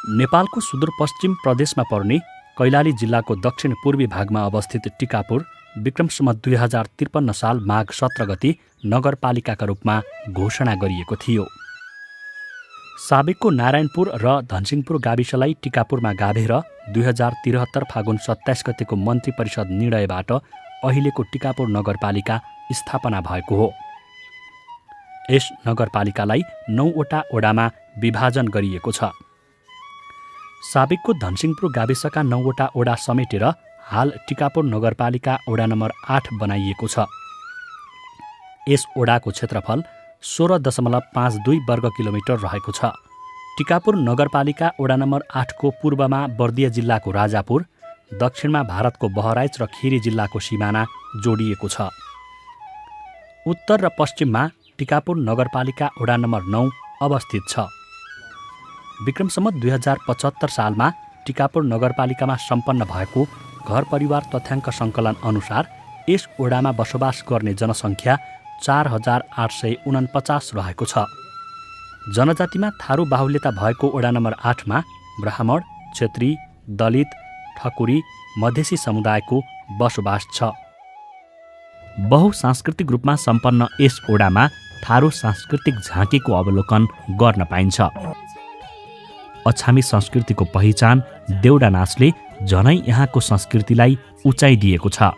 नेपालको सुदूरपश्चिम प्रदेशमा पर्ने कैलाली जिल्लाको दक्षिण पूर्वी भागमा अवस्थित टिकापुर विक्रम सम्वत 2053 साल माघ 17 गते नगरपालिकाका रूपमा घोषणा गरिएको थियो। साबिकको नारायणपुर र धनसिंहपुर गाविसलाई टिकापुरमा गाभेर 2073 फागुन 27 गतेको मन्त्री परिषद निर्णयबाट अहिलेको टिकापुर नगरपालिका स्थापना भएको हो। यस नगरपालिकालाई 9 वटा ओडामा विभाजन गरिएको छ। साबिकको धनसिंहपुर गाविसका 9 वटा ओडा समेटेर हाल टिकापुर नगरपालिका ओडा नम्बर 8 बनाइएको छ। यस ओडाको क्षेत्रफल 16.52 वर्ग किलोमिटर रहेको छ। टिकापुर नगरपालिका ओडा नम्बर 8 को पूर्वमा बर्दिया जिल्लाको राजापुर, दक्षिणमा भारतको बहराइच र खिरी जिल्लाको सिमाना जोडिएको छ। उत्तर र पश्चिममा टिकापुर नगरपालिका ओडा नम्बर 9 अवस्थित छ। विक्रम सम्वत 2075 सालमा टिकापुर नगरपालिकामा सम्पन्न भएको घर परिवार तथ्याङ्क सङ्कलन अनुसार यस ओडामा बसोबास गर्ने जनसङ्ख्या 4849 रहेको छ। जनजातिमा थारू बाहुल्यता भएको ओडा नम्बर 8 मा ब्राह्मण, क्षेत्री, दलित, ठकुरी, मधेसी समुदायको बसोबास छ। बहुसांस्कृतिक रूपमा सम्पन्न यस ओडामा थारू सांस्कृतिक झाँकीको अवलोकन गर्न पाइन्छ। अछामी संस्कृतिको पहिचान देउडा नाचले झनै यहाँको संस्कृतिलाई उचाइ दिएको छ।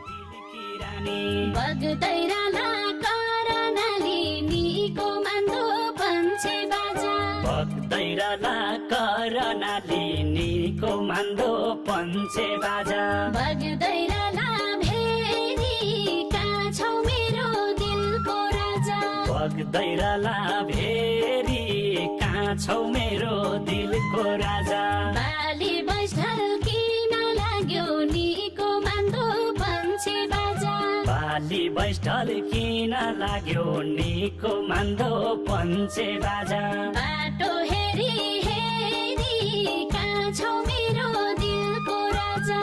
मेरो दिलको राजा बाली बैठल किन लाग्यो निको मान्दो पन्छे बाजा बाली बैठल किन लाग्यो निको मान्दो पन्छे बाजा बाटो हेरी हेरी कहाँ छौ मेरो दिलको राजा।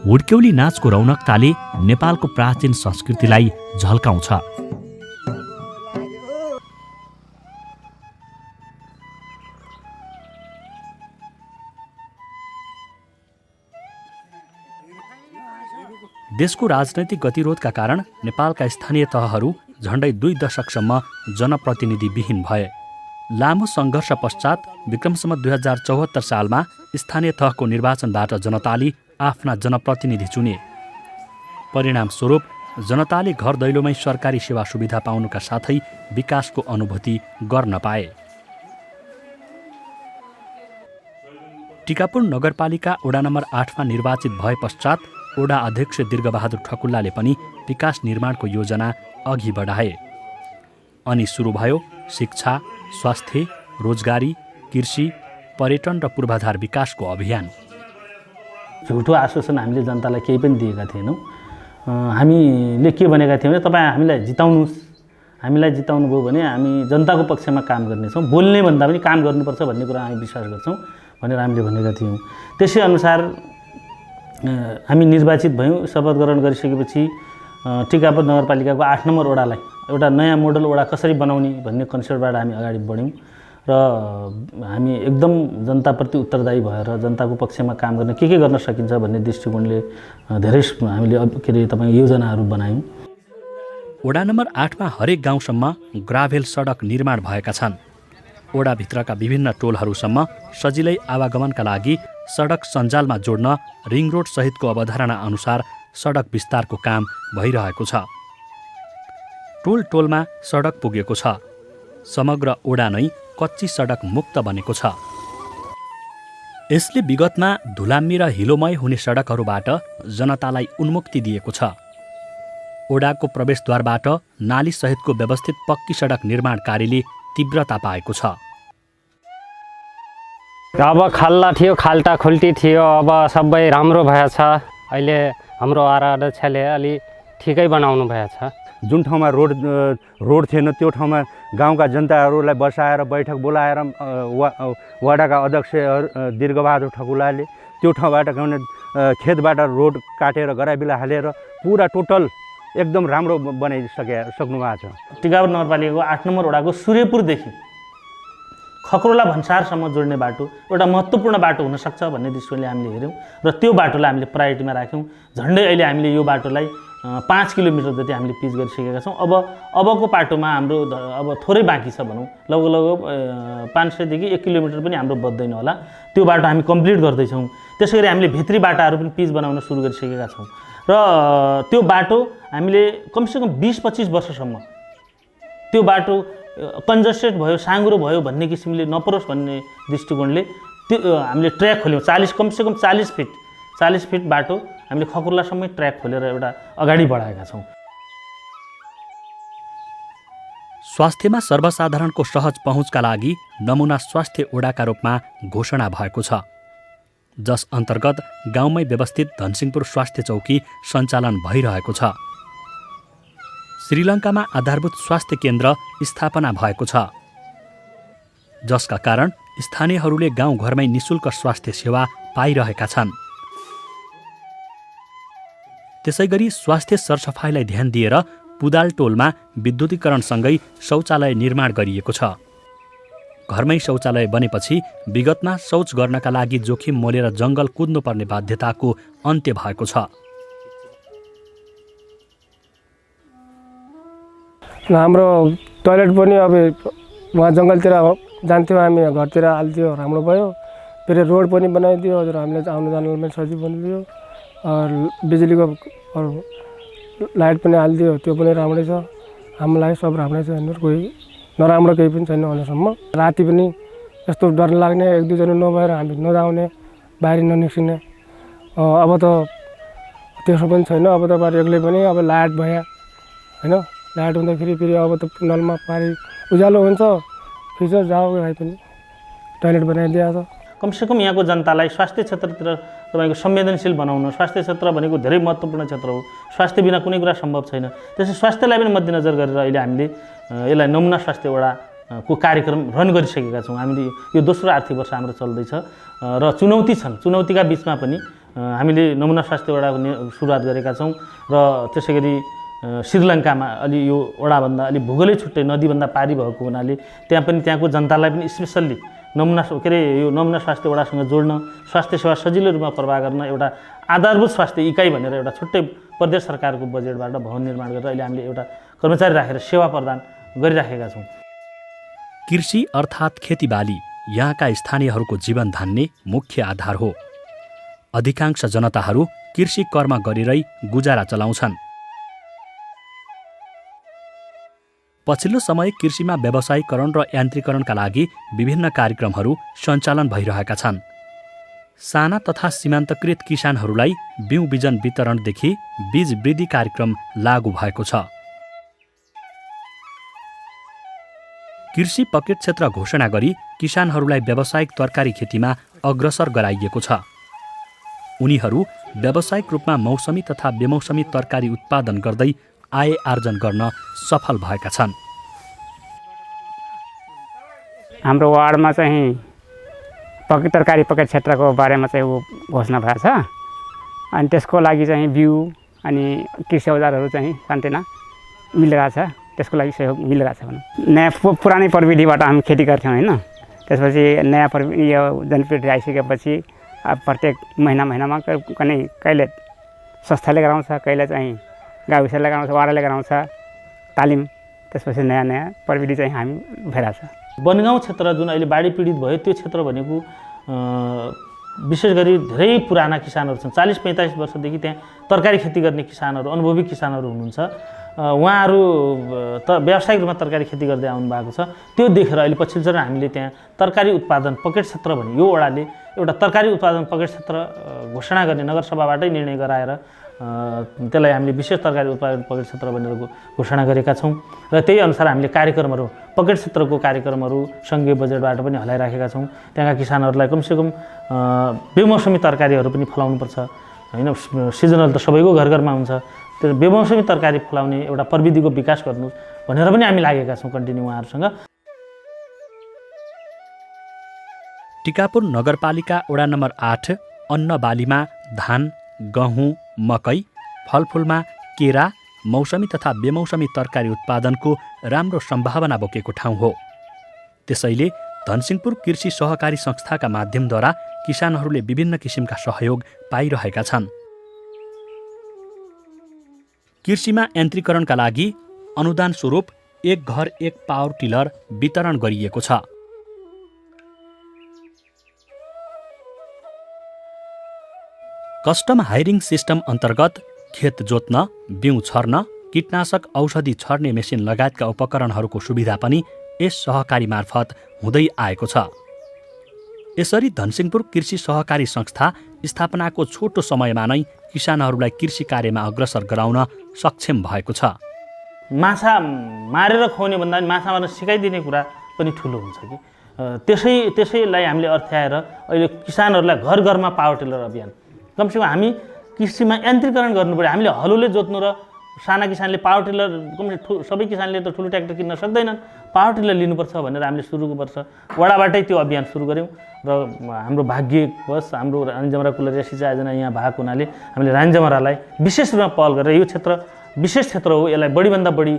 हुड्क्यौली नाचको रौनकताले नेपालको प्राचीन संस्कृतिलाई झल्काउँछ। देशको राजनैतिक गतिरोधका कारण नेपालका स्थानीय तहहरू झण्डै 2 दशकसम्म जनप्रतिनिधिविहीन भए। लामो सङ्घर्ष पश्चात विक्रम सम्वत 2074 सालमा स्थानीय तहको निर्वाचनबाट जनताले आफ्ना जनप्रतिनिधि चुने। परिणामस्वरूप जनताले घर दैलोमै सरकारी सेवा सुविधा पाउनुका साथै विकासको अनुभूति गर्न पाए। टिकापुर नगरपालिका ओडा नम्बर 8 मा निर्वाचित भए पश्चात ओडा अध्यक्ष दीर्घबहादुर ठकुल्लाले पनि विकास निर्माणको योजना अघि बढाए। अनि सुरु भयो शिक्षा, स्वास्थ्य, रोजगारी, कृषि, पर्यटन र पूर्वाधार विकासको अभियान। झुटो आश्वासन हामीले जनतालाई केही पनि दिएका थिएनौँ। हामीले के भनेका थियौँ भने तपाईँ हामीलाई जिताउनुहोस्, हामीलाई जिताउनु भयो भने हामी जनताको पक्षमा काम गर्नेछौँ, बोल्ने भन्दा पनि काम गर्नुपर्छ भन्ने कुरा हामी विश्वास गर्छौँ भनेर हामीले भनेका थियौँ। त्यसै अनुसार हामी निर्वाचित भयौँ। शपथ ग्रहण गरिसकेपछि टिकापुर नगरपालिकाको 8 नम्बर ओडालाई एउटा नयाँ मोडल ओडा कसरी बनाउने भन्ने कन्सेप्टबाट हामी अगाडि बढ्यौँ र हामी एकदम जनताप्रति उत्तरदायी भएर जनताको पक्षमा काम गर्न के गर्न सकिन्छ भन्ने दृष्टिकोणले धेरै हामीले तपाईँ योजनाहरू बनायौँ। ओडा नम्बर 8 मा हरेक गाउँसम्म ग्राभेल सडक निर्माण भएका छन्। ओडाभित्रका विभिन्न टोलहरूसम्म सजिलै आवागमनका लागि सडक सञ्जालमा जोड्न रिङ रोड सहितको अवधारणा अनुसार सडक विस्तारको काम भइरहेको छ। टोल टोलमा सडक पुगेको छ। समग्र ओडा नै कच्ची सडक मुक्त बनेको छ। यसले विगतमा धुलाम्मी र हिलोमय हुने सडकहरूबाट जनतालाई उन्मुक्ति दिएको छ। ओडाको प्रवेशद्वारबाट नाली सहितको व्यवस्थित पक्की सडक निर्माण कार्यले तीव्रता पाएको छ। अब खाल्ला थियो, खाल्टा खुल्टी थियो, अब सबै राम्रो भएछ। अहिले हाम्रो अध्यक्षले अलि ठिकै बनाउनु भएछ। जुन ठाउँमा रोड थिएन त्यो ठाउँमा गाउँका जनताहरूलाई बसाएर बैठक बोलाएर वडाका अध्यक्ष दीर्घबहादुर ठकुलाले त्यो ठाउँबाट खेतबाट रोड काटेर गराबिला हालेर पुरा टोटल एकदम राम्रो बनाइसक्नु भएको छ। टिकापुर नगरपालिकाको 8 नम्बर वडाको सूर्यपुरदेखि खकुरोला भन्सारसम्म जोड्ने बाटो एउटा महत्त्वपूर्ण बाटो हुनसक्छ भन्ने दृष्टिले हामीले हेऱ्यौँ र त्यो बाटोलाई हामीले प्रायोरिटीमा राख्यौँ। झन्डै अहिले हामीले यो बाटोलाई 5 किलोमिटर जति हामीले पिच गरिसकेका छौँ। अबको बाटोमा हाम्रो अब थोरै बाँकी छ भनौँ, लगभग 500 देखि 1 किलोमिटर पनि हाम्रो बद्दैन होला। त्यो बाटो हामी कम्प्लिट गर्दैछौँ। त्यसै गरी हामीले भित्री बाटाहरू पनि पिच बनाउन सुरु गरिसकेका छौँ र त्यो बाटो हामीले कमसेकम 20-25 वर्षसम्म त्यो बाटो कन्जस्टेड भयो, साँघुरो भयो भन्ने किसिमले नपरोस् भन्ने दृष्टिकोणले त्यो हामीले ट्र्याक खोल्यौँ। कमसेकम 40 फिट बाटो हामीले खकुरलासम्मै ट्र्याक खोलेर एउटा अगाडि बढाएका छौँ। स्वास्थ्यमा सर्वसाधारणको सहज पहुँचका लागि नमुना स्वास्थ्य ओडाका रूपमा घोषणा भएको छ, जस अन्तर्गत गाउँमै व्यवस्थित धनसिंहपुर स्वास्थ्य चौकी सञ्चालन भइरहेको छ। श्रीलङ्कामा आधारभूत स्वास्थ्य केन्द्र स्थापना भएको छ, जसका कारण स्थानीयहरूले गाउँघरमै निशुल्क स्वास्थ्य सेवा पाइरहेका छन्। त्यसैगरी स्वास्थ्य सरसफाइलाई ध्यान दिएर पुदाल टोलमा विद्युतीकरणसँगै शौचालय निर्माण गरिएको छ। घरमै शौचालय बनेपछि विगतमा शौच गर्नका लागि जोखिम मोलेर जङ्गल कुद्नुपर्ने बाध्यताको अन्त्य भएको छ। हाम्रो टोयलेट पनि अब वहाँ जङ्गलतिर जान्थ्यौँ हामी, घरतिर हाल्थ्यो, राम्रो भयो। फेरि रोड पनि बनाइदियो हजुर, हामीले आउनु जानुमा सजिलो बनिदियो। बिजुलीको लाइट पनि हालिदियो, त्यो पनि राम्रै छ। हाम्रो लागि सब राम्रै छ, हेर्नु कोही नराम्रो केही पनि छैन अहिलेसम्म। राति पनि यस्तो डर लाग्ने, 1-2 जना नभएर हामी नजाउने, बाहिर ननिस्किने। अब त त्यसो पनि छैन। अब त बाहिर एक्लै पनि अब लाइट भयो होइन, लाइट हुँदाखेरि फेरि अब त नलमा पानी उज्यालो हुन्छ, फिचर जाओ भाइ पनि टोयलेट बनाइदिएको छ। कमसेकम यहाँको जनतालाई स्वास्थ्य क्षेत्रतिर तपाईँको संवेदनशील बनाउन, स्वास्थ्य क्षेत्र भनेको धेरै महत्त्वपूर्ण क्षेत्र हो। स्वास्थ्य बिना कुनै कुरा सम्भव छैन। त्यसै स्वास्थ्यलाई पनि मध्यनजर गरेर अहिले हामीले यसलाई नमुना स्वास्थ्य वडाको कार्यक्रम रन गरिसकेका छौँ। हामीले यो दोस्रो आर्थिक वर्ष हाम्रो चल्दैछ र चुनौती छन्। चुनौतीका बिचमा पनि हामीले नमुना स्वास्थ्य वडाको सुरुवात गरेका छौँ र त्यसै गरी श्रीलङ्कामा अलि यो वडाभन्दा अलि भूगोलै छुट्टै, नदीभन्दा पारी भएको हुनाले त्यहाँ पनि त्यहाँको जनतालाई पनि स्पेसल्ली यो नमुना स्वास्थ्य वडासँग जोड्न, स्वास्थ्य सेवा सजिलो रूपमा प्रवाह गर्न एउटा आधारभूत स्वास्थ्य इकाइ भनेर एउटा छुट्टै प्रदेश सरकारको बजेटबाट भवन निर्माण गरेर अहिले हामीले एउटा कर्मचारी राखेर सेवा प्रदान गरिराखेका छौँ। कृषि अर्थात् खेतीबाली यहाँका स्थानीयहरूको जीवन धान्ने मुख्य आधार हो। अधिकांश जनताहरू कृषि कर्म गरेरै गुजारा चलाउँछन्। पछिल्लो समय कृषिमा व्यावसायीकरण र यान्त्रिकरणका लागि विभिन्न कार्यक्रमहरू सञ्चालन भइरहेका छन्। साना तथा सीमान्तकृत किसानहरूलाई बिउ बिजन वितरणदेखि बीज वृद्धि कार्यक्रम लागू भएको छ। कृषि पकेट क्षेत्र घोषणा गरी किसानहरूलाई व्यावसायिक तरकारी खेतीमा अग्रसर गराइएको छ। उनीहरू व्यावसायिक रूपमा मौसमी तथा बेमौसमी तरकारी उत्पादन गर्दै आय आर्जन गर्न सफल भएका छन्। हाम्रो वार्डमा चाहिँ तरकारी पकेट क्षेत्रको बारेमा चाहिँ घोषणा भएको छ। अनि त्यसको लागि चाहिँ बिउ अनि कृषि औजारहरू चाहिँ सान्तेना मिलिरहेको छ, त्यसको लागि सहयोग मिलिरहेको छ भनौँ। नयाँ पुरानै प्रविधिबाट हामी खेती गर्थ्यौँ होइन, त्यसपछि नयाँ यो जनप्रविधि आइसकेपछि प्रत्येक महिनामा कहिले संस्थाले गराउँछ, कहिले चाहिँ गाविसले गराउँछ, वाडाले गराउँछ तालिम। त्यसपछि नयाँ प्रविधि चाहिँ हामी भइरहेछ। वनगाउँ क्षेत्र जुन अहिले बाढी पीडित भयो त्यो क्षेत्र भनेको विशेष गरी धेरै पुराना किसानहरू छन्। 40-45 वर्षदेखि त्यहाँ तरकारी खेती गर्ने किसानहरू, अनुभवी किसानहरू हुनुहुन्छ। उहाँहरू त व्यावसायिक रूपमा तरकारी खेती गर्दै आउनु भएको छ। त्यो देखेर अहिले पछिल्लो चरण हामीले त्यहाँ तरकारी उत्पादन पकेट क्षेत्र भने यो वडाले एउटा तरकारी उत्पादन पकेट क्षेत्र घोषणा गर्ने नगरसभाबाटै निर्णय गराएर त्यसलाई हामीले विशेष तरकारी उत्पादन पकेट क्षेत्र भनेर घोषणा गरेका छौँ र त्यही अनुसार हामीले कार्यक्रमहरू पकेट क्षेत्रको कार्यक्रमहरू सङ्घीय बजेटबाट पनि हलाइराखेका छौँ। त्यहाँका किसानहरूलाई कमसेकम बेमौसमी तरकारीहरू पनि फलाउनुपर्छ होइन। सिजनल त सबैको घर घरमा हुन्छ, त्यो बेमौसमी तरकारी फलाउने एउटा प्रविधिको विकास गर्नु भनेर पनि हामी लागेका छौँ कन्टिन्यू उहाँहरूसँग। टिकापुर नगरपालिका वडा नम्बर 8 अन्न बालीमा धान, गहुँ, मकै, फलफुलमा केरा, मौसमी तथा बेमौसमी तरकारी उत्पादनको राम्रो सम्भावना बोकेको ठाउँ हो। त्यसैले धनसिंहपुर कृषि सहकारी संस्थाका माध्यमद्वारा किसानहरूले विभिन्न किसिमका सहयोग पाइरहेका छन्। कृषिमा यन्त्रीकरणका लागि अनुदान स्वरूप एक घर एक पावर टिलर वितरण गरिएको छ। कस्टम हायरिङ सिस्टम अन्तर्गत खेत जोत्न, बिउ छर्न, कीटनाशक औषधि छर्ने मेसिन लगायतका उपकरणहरूको सुविधा पनि यस सहकारी मार्फत हुँदै आएको छ। यसरी धनसिंहपुर कृषि सहकारी संस्था स्थापनाको छोटो समयमा नै किसानहरूलाई कृषि कार्यमा अग्रसर गराउन सक्षम भएको छ। माछा मारेर खुवाउने भन्दा माछा मार्न सिकाइदिने कुरा पनि ठुलो हुन्छ कि त्यसैलाई हामीले अर्थ्याएर अहिले किसानहरूलाई घर घरमा पावर टिलर अभियान कमसेकम हामी कृषिमा यन्त्रीकरण गर्नु पर्यो। हामीले हलोले जोत्नु र साना किसानले पावर टिलर सबै किसानले त ठुलो ट्र्याक्टर किन्न सक्दैनन्, पावर टिलर लिनुपर्छ भनेर हामीले सुरु गर्छ। वडाबाटै त्यो अभियान सुरु गऱ्यौँ र हाम्रो भाग्यवश हाम्रो रानीजमरा कुलरिया सिँचाइ योजना यहाँ भएको हुनाले हामीले रानीजमरालाई विशेष रूपमा पहल गरेर यो क्षेत्र विशेष क्षेत्र हो, यसलाई बढीभन्दा बढी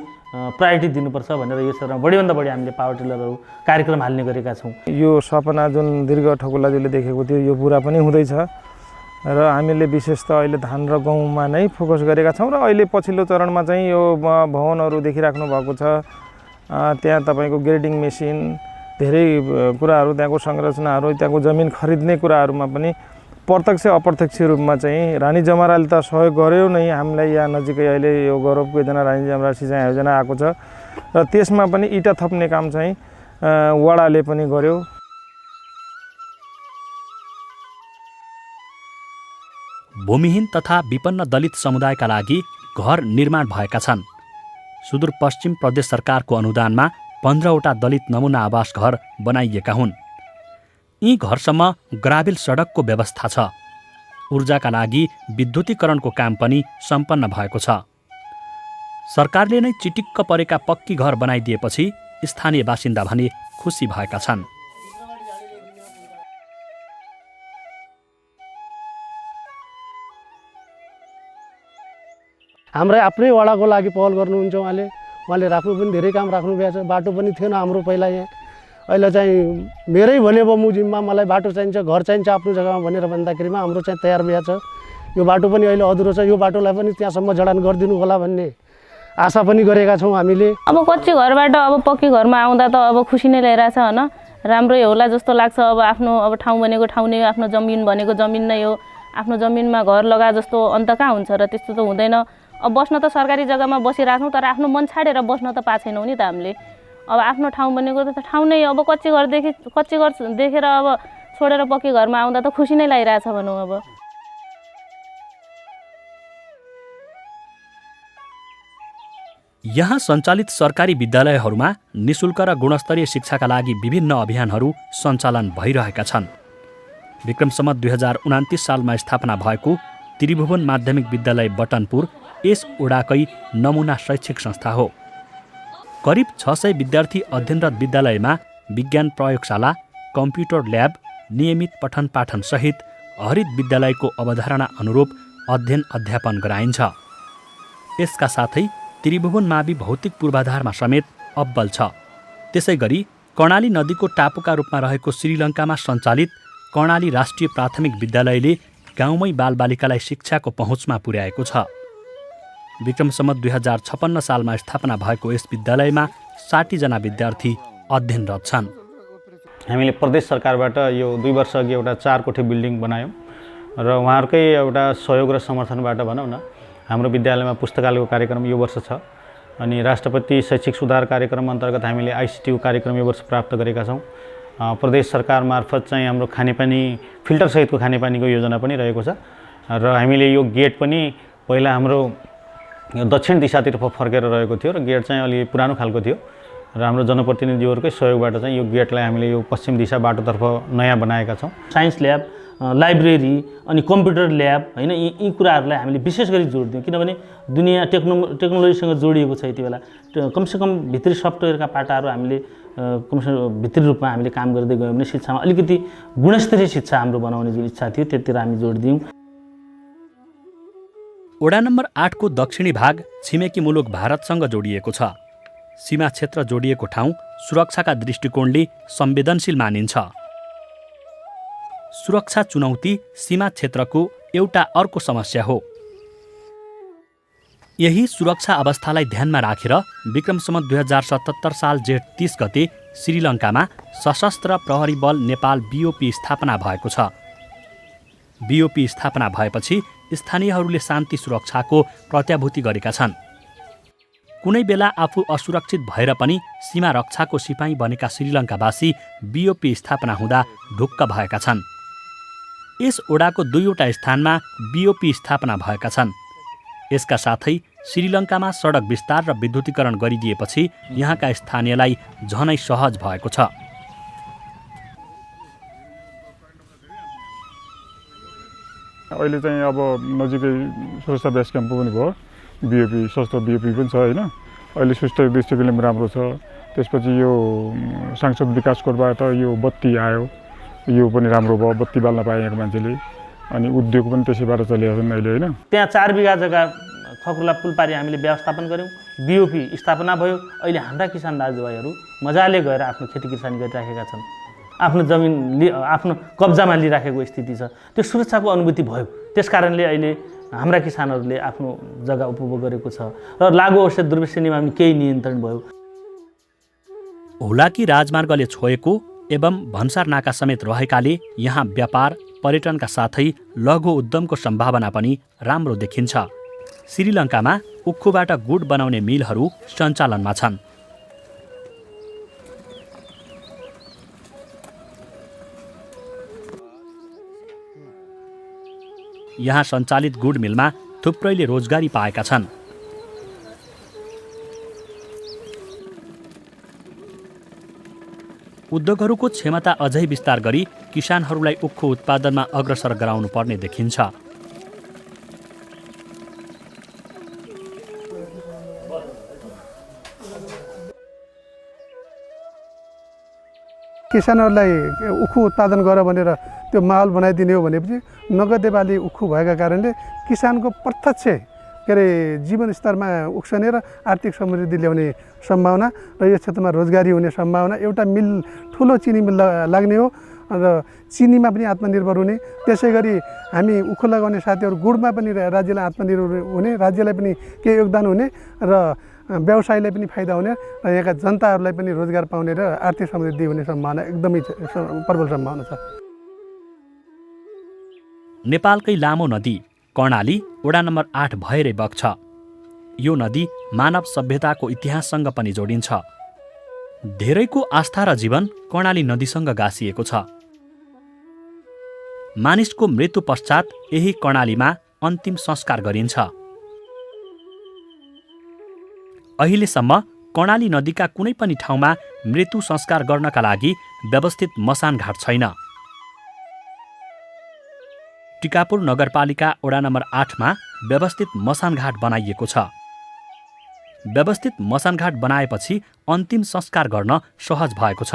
प्रायोरिटी दिनुपर्छ भनेर यो क्षेत्रमा बढीभन्दा बढी हामीले पावर टिलरहरू कार्यक्रम हाल्ने गरेका छौँ। यो सपना जुन दीर्घ ठकुलाजीले देखेको थियो यो पुरा पनि हुँदैछ र हामीले विशेष त अहिले धान र गहुँमा नै फोकस गरेका छौँ र अहिले पछिल्लो चरणमा चाहिँ यो भवनहरू देखिराख्नु भएको छ। त्यहाँ तपाईँको ग्रेडिङ मेसिन, धेरै कुराहरू, त्यहाँको संरचनाहरू, त्यहाँको जमिन खरिद्ने कुराहरूमा पनि प्रत्यक्ष अप्रत्यक्ष रूपमा चाहिँ रानी जमराले त सहयोग गर्यो नै। हामीलाई यहाँ नजिकै अहिले यो गौरवको योजना रानी जमरा सिँचाइ योजना आएको छ र त्यसमा पनि इँटा थप्ने काम चाहिँ वडाले पनि गर्यो। भूमिहीन तथा विपन्न दलित समुदायका लागि घर निर्माण भएका छन्। सुदूरपश्चिम प्रदेश सरकारको अनुदानमा 15वटा दलित नमुना आवास घर बनाइएका हुन्। यी घरसम्म ग्राभेल सडकको व्यवस्था छ। ऊर्जाका लागि विद्युतीकरणको काम पनि सम्पन्न भएको छ। सरकारले नै चिटिक्क परेका पक्की घर बनाइदिएपछि स्थानीय बासिन्दा भने खुसी भएका छन्। हाम्रै आफ्नै वडाको लागि पहल गर्नुहुन्छ उहाँले राख्नु पनि धेरै काम राख्नुभएको छ। बाटो पनि थिएन हाम्रो पहिला यहाँ, अहिले चाहिँ मेरै भने अब मुजिममा मलाई बाटो चाहिन्छ, घर चाहिन्छ आफ्नो जग्गामा भनेर भन्दाखेरिमा हाम्रो चाहिँ तयार भएको छ। यो बाटो पनि अहिले अधुरो छ, यो बाटोलाई पनि त्यहाँसम्म जडान गरिदिनु होला भन्ने आशा पनि गरेका छौँ हामीले। अब कच्ची घरबाट अब पक्की घरमा आउँदा त अब खुसी नै ल्याइरहेछ होइन, राम्रै होला जस्तो लाग्छ। अब आफ्नो ठाउँ भनेको ठाउँ नै हो, आफ्नो जमिन भनेको जमिन नै हो। आफ्नो जमिनमा घर लगा जस्तो अन्त कहाँ हुन्छ र, त्यस्तो त हुँदैन। अब बस्न त सरकारी जग्गामा बसिराख्नु, तर आफ्नो मन छाडेर बस्न त पाएको छैनौँ नि त हामीले। अब आफ्नो ठाउँ भनेको त ठाउँ नै। अब कच्ची घर देखेर अब छोडेर पक्की घरमा आउँदा त खुसी नै लागिरहेछ भनौँ। अब यहाँ सञ्चालित सरकारी विद्यालयहरूमा निशुल्क र गुणस्तरीय शिक्षाका लागि विभिन्न अभियानहरू सञ्चालन भइरहेका छन्। विक्रम सम्वत 2029 सालमा स्थापना भएको त्रिभुवन माध्यमिक विद्यालय बटनपुर यस ओडाकै नमुना शैक्षिक संस्था हो। करिब 600 विद्यार्थी अध्ययनरत विद्यालयमा विज्ञान प्रयोगशाला, कम्प्युटर ल्याब, नियमित पठन पाठन सहित हरित विद्यालयको अवधारणा अनुरूप अध्ययन अध्यापन गराइन्छ। यसका साथै त्रिभुवन मावि भौतिक पूर्वाधारमा समेत अब्बल छ। त्यसै गरी कर्णाली नदीको टापुका रूपमा रहेको श्रीलङ्कामा सञ्चालित कर्णाली राष्ट्रिय प्राथमिक विद्यालयले गाउँमै बालबालिकालाई शिक्षाको पहुँचमा पुर्याएको छ। विक्रम सम्वत 2056 सालमा स्थापना भएको यस विद्यालयमा 60 जना विद्यार्थी अध्ययनरत छन्। हामीले प्रदेश सरकारबाट यो 2 वर्ष अघि एउटा 4 कोठे बिल्डिङ बनायौँ र उहाँहरूकै एउटा सहयोग र समर्थनबाट भनौँ न हाम्रो विद्यालयमा पुस्तकालयको कार्यक्रम यो वर्ष छ। अनि राष्ट्रपति शैक्षिक सुधार कार्यक्रम अन्तर्गत हामीले आइसिटी कार्यक्रम यो वर्ष प्राप्त गरेका छौँ। प्रदेश सरकार मार्फत चाहिँ हाम्रो खानेपानी फिल्टर सहितको खानेपानीको योजना पनि रहेको छ र हामीले यो गेट पनि पहिला हाम्रो दक्षिण दिशातिर फर्केर रहेको थियो र गेट चाहिँ अलि पुरानो खालको थियो र हाम्रो जनप्रतिनिधिहरूकै सहयोगबाट चाहिँ यो गेटलाई हामीले यो पश्चिम दिशा बाटोतर्फ नयाँ बनाएका छौँ। साइन्स ल्याब, लाइब्रेरी अनि कम्प्युटर ल्याब होइन, यी कुराहरूलाई हामीले विशेष गरी जोड दियौँ। किनभने दुनियाँ टेक्नोलोजीसँग जोडिएको छ। यति बेला कमसेकम भित्री सफ्टवेयरका पाटाहरू हामीले कमसेकम भित्री रूपमा हामीले काम गर्दै गयौँ भने शिक्षामा अलिकति गुणस्तरीय शिक्षा हाम्रो बनाउने जुन इच्छा थियो त्यतिर हामी जोड दियौँ। वडा नम्बर 8 को दक्षिणी भाग छिमेकी मुलुक भारतसँग जोडिएको छ। सीमा क्षेत्र जोडिएको ठाउँ सुरक्षाका दृष्टिकोणले संवेदनशील मानिन्छ। सुरक्षा चुनौती सीमा क्षेत्रको एउटा अर्को समस्या हो। यही सुरक्षा अवस्थालाई ध्यानमा राखेर विक्रम सम्वत 2077 साल जेठ 30 गते श्रीलङ्कामा सशस्त्र प्रहरी बल नेपाल BOP स्थापना भएको छ। BOP स्थापना भएपछि स्थानीयहरूले शान्ति सुरक्षाको प्रत्याभूति गरेका छन्। कुनै बेला आफू असुरक्षित भएर पनि सीमा रक्षाको सिपाही बनेका श्रीलङ्कावासी BOP स्थापना हुँदा ढुक्क भएका छन्। यस ओडाको 2वटा स्थानमा BOP स्थापना भएका छन्। यसका साथै श्रीलङ्कामा सडक विस्तार र विद्युतीकरण गरिदिएपछि यहाँका स्थानीयलाई झनै सहज भएको छ। अहिले चाहिँ अब नजिकै सुरक्षा बेस क्याम्प पनि भयो, BOP सशस्त्र BOP पनि छ होइन। अहिले सुरक्षा दृष्टिकोणले पनि राम्रो छ। त्यसपछि यो सांसद विकास कोषबाट यो बत्ती आयो, यो पनि राम्रो भयो, बत्ती बाल्न पाए यहाँको मान्छेले। अनि उद्योग पनि त्यसैबाट चलिरहेको छन् अहिले होइन। त्यहाँ 4 बिघा जग्गा खकुला पुल पारी हामीले व्यवस्थापन गऱ्यौँ, BOP स्थापना भयो। अहिले हाम्रा किसान दाजुभाइहरू मजाले गएर आफ्नो खेती किसानी गरिराखेका छन्। आफ्नो जमिन आफ्नो कब्जामा लिइराखेको स्थिति छ। त्यो सुरक्षाको अनुभूति भयो। त्यसकारणले अहिले हाम्रा किसानहरूले आफ्नो जग्गा उपभोग गरेको छ र लागु औषध दुर्व्यसनीमा पनि केही नियन्त्रण भयो। हुलाकी राजमार्गले छोएको एवं भन्सार नाका समेत रहेकाले यहाँ व्यापार, पर्यटनका साथै लघु उद्यमको सम्भावना पनि राम्रो देखिन्छ। श्रीलङ्कामा उखुबाट गुड बनाउने मिलहरू सञ्चालनमा छन्। यहाँ सञ्चालित गुड मिलमा थुप्रैले रोजगारी पाएका छन्। उद्योगहरूको क्षमता अझै विस्तार गरी किसानहरूलाई उखु उत्पादनमा अग्रसर गराउनु पर्ने देखिन्छ। किसानहरूलाई उखु उत्पादन गर भनेर त्यो माहौल बनाइदिने हो भनेपछि नगदे बाली उखु भएका कारणले किसानको प्रत्यक्ष के अरे जीवन स्तरमा उक्सने र आर्थिक समृद्धि ल्याउने सम्भावना र यो क्षेत्रमा रोजगारी हुने सम्भावना। एउटा मिल ठुलो चिनी मिल लाग्ने हो र चिनीमा पनि आत्मनिर्भर हुने। त्यसै गरी हामी उखु लगाउने साथीहरू गुडमा पनि राज्यलाई आत्मनिर्भर हुने, राज्यलाई पनि केही योगदान हुने र व्यवसायलाई पनि फाइदा हुने र यहाँका जनताहरूलाई पनि रोजगार पाउने र आर्थिक समृद्धि हुने सम्भावना एकदमै प्रबल सम्भावना छ। नेपालकै लामो नदी कर्णाली वडा नम्बर 8 भएरै बग्छ। यो नदी मानव सभ्यताको इतिहाससँग पनि जोडिन्छ। धेरैको आस्था र जीवन कर्णाली नदीसँग गाँसिएको छ। मानिसको मृत्यु पश्चात यही कर्णालीमा अन्तिम संस्कार गरिन्छ। अहिलेसम्म कर्णाली नदीका कुनै पनि ठाउँमा मृत्यु संस्कार गर्नका लागि व्यवस्थित मसानघाट छैन। टिकापुर नगरपालिका वडा नम्बर 8 मा व्यवस्थित मसानघाट बनाइएको छ। व्यवस्थित मसानघाट बनाएपछि अन्तिम संस्कार गर्न सहज भएको छ।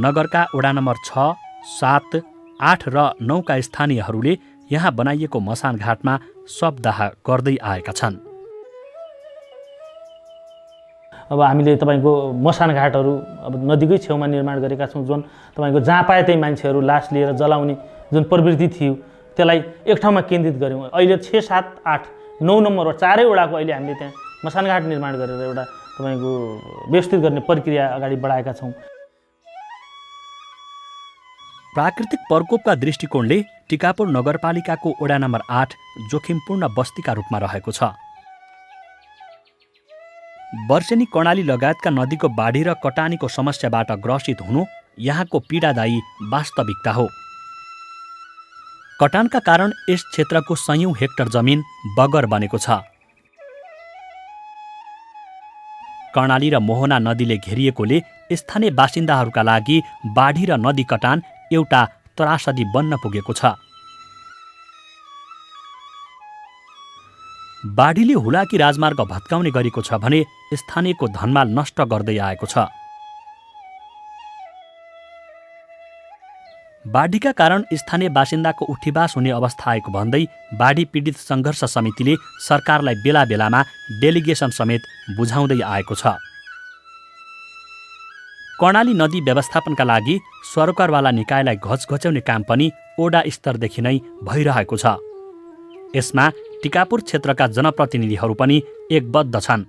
नगरका वडा नम्बर 6, 7, 8 र 9 का स्थानीयहरूले यहाँ बनाइएको मसानघाटमा शवदाह गर्दै आएका छन्। अब हामीले तपाईको मसानघाटहरू अब नदीकै छेउमा निर्माण गरेका छौँ, जुन तपाईको जहाँ पाए त्यही मान्छेहरू लास लिएर जलाउने जुन प्रवृत्ति थियो त्यसलाई एक ठाउँमा केन्द्रित गऱ्यौँ। अहिले 6, 7, 8, 9 नम्बर 4 वडाको अहिले हामीले त्यहाँ मसानघाट निर्माण गरेर एउटा तपाईको व्यवस्थित गर्ने प्रक्रिया अगाडि बढाएका छौँ। प्राकृतिक प्रकोपका दृष्टिकोणले टिकापुर नगरपालिकाको वडा नम्बर 8 जोखिमपूर्ण बस्तीका रूपमा रहेको छ। वर्षेनी कर्णाली लगायतका नदीको बाढी र कटानीको समस्याबाट ग्रसित हुनु यहाँको पीडादायी वास्तविकता हो। कटानका कारण यस क्षेत्रको सयौं हेक्टर जमिन बगर बनेको छ। कर्णाली र मोहना नदीले घेरिएकोले स्थानीय बासिन्दाहरूका लागि बाढी र नदी कटान एउटा त्रासदी बन्न पुगेको छ। बाढीले हुलाकी राजमार्ग भत्काउने गरेको छ भने स्थानीयको धनमाल नष्ट गर्दै आएको छ। बाढीका कारण स्थानीय बासिन्दाको उठीबास हुने अवस्था आएको भन्दै बाढी पीडित सङ्घर्ष समितिले सरकारलाई बेला बेलामा डेलिगेसन समेत बुझाउँदै आएको छ। कर्णाली नदी व्यवस्थापनका लागि सरोकारवाला निकायलाई घचघच्याउने काम पनि ओडा स्तरदेखि नै भइरहेको छ। यसमा टिकापुर क्षेत्रका जनप्रतिनिधिहरू पनि एकबद्ध छन्।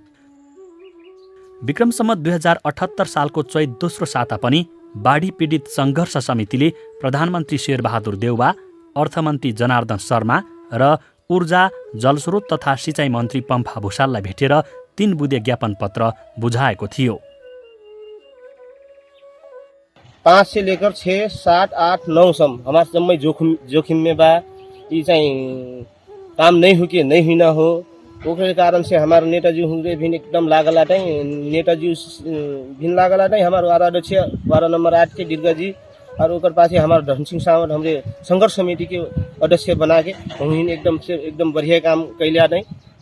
विक्रम सम्वत 2078 सालको चैत दोस्रो साता पनि बाढी पीडित सङ्घर्ष समितिले प्रधानमन्त्री शेरबहादुर देउवा, अर्थमन्त्री जनार्दन शर्मा र ऊर्जा, जलस्रोत तथा सिँचाइ मन्त्री पम्फा भूषाललाई भेटेर 3 बुँदे ज्ञापन पत्र बुझाएको थियो। 5 से लेकर 6, 7, 8, 9 सम्म हमारे जम्मै जोखिम में बा। ये चाहिँ काम नहीं हो कि नहीं हुना हो, ओकरे कारण से हमारे नेताजी हुए भी एकदम लागलाटै नेताजी भिन लागलाटै हमारे वार्ड अध्यक्ष वार्ड नंबर 8 के दुर्गा जी और ओकर पाछे हमारे धन सिंह सावंत हमरे संघर्ष समिति के अध्यक्ष बना के उन्हीं एकदम बढ़िया काम कैल्या नै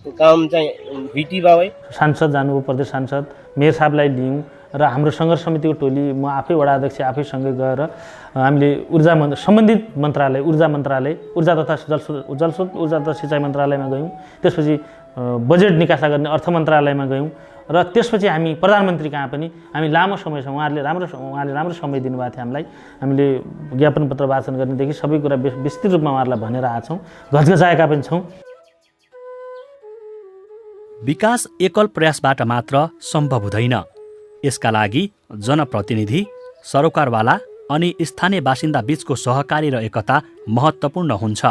काम चाहिँ भिटी बाबै सांसद जानुभयो, प्रदेश सांसद मेयर साहबलाई लियौँ र हाम्रो सङ्घर्ष समितिको टोली म आफै वडा अध्यक्ष आफैसँगै गएर हामीले सम्बन्धित मन्त्रालय ऊर्जा तथा जलस्रोत ऊर्जा तथा सिँचाइ मन्त्रालयमा गयौँ। त्यसपछि बजेट निकासा गर्ने अर्थ मन्त्रालयमा गयौँ र त्यसपछि हामी प्रधानमन्त्री कहाँ पनि हामी लामो समयसम्म उहाँले राम्रो समय दिनुभएको थियो हामीलाई। हामीले ज्ञापन पत्र वाचन गर्नेदेखि सबै कुरा विस्तृत रूपमा उहाँहरूलाई भनेर आएछौँ, घचघचाएका पनि छौँ। विकास एकल प्रयासबाट मात्र सम्भव हुँदैन। यसका लागि जनप्रतिनिधि, सरोकारवाला अनि स्थानीय बासिन्दा बीचको सहकारी र एकता महत्त्वपूर्ण हुन्छ।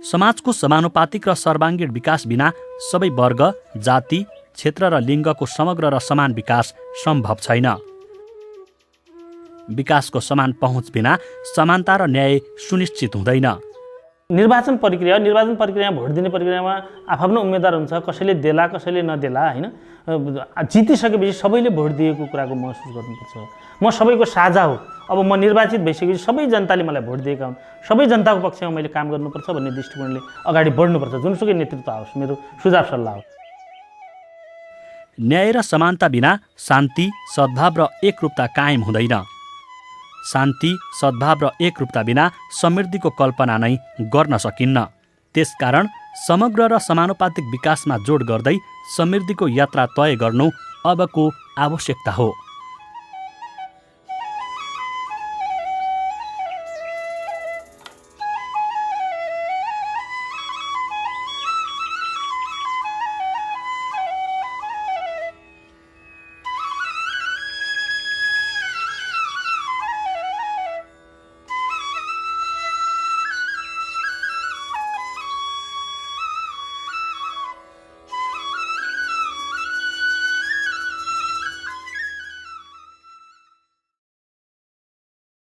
समाजको समानुपातिक र सर्वाङ्गीण विकास बिना सबै वर्ग, जाति, क्षेत्र र लिङ्गको समग्र र समान विकास सम्भव छैन। विकासको समान पहुँच बिना समानता र न्याय सुनिश्चित हुँदैन। निर्वाचन प्रक्रिया भोट दिने प्रक्रियामा आफ्नो उम्मेदवार हुन्छ, कसैले देला कसैले नदेला होइन। जितिसकेपछि सबैले भोट दिएको कुराको महसुस गर्नुपर्छ। म सबैको साझा हो। अब म निर्वाचित भइसकेपछि सबै जनताले मलाई भोट दिएका हुन्, सबै जनताको पक्षमा मैले काम गर्नुपर्छ भन्ने दृष्टिकोणले अगाडि बढ्नुपर्छ। जुनसुकै नेतृत्व आओस्, मेरो सुझाव सल्लाह हो। न्याय र समानता बिना शान्ति, सद्भाव र एकरूपता कायम हुँदैन। शान्ति, सद्भाव र एकरूपता बिना समृद्धिको कल्पना नै गर्न सकिन्न। त्यसकारण समग्र र समानुपातिक विकासमा जोड गर्दै समृद्धिको यात्रा तय गर्नु अबको आवश्यकता हो।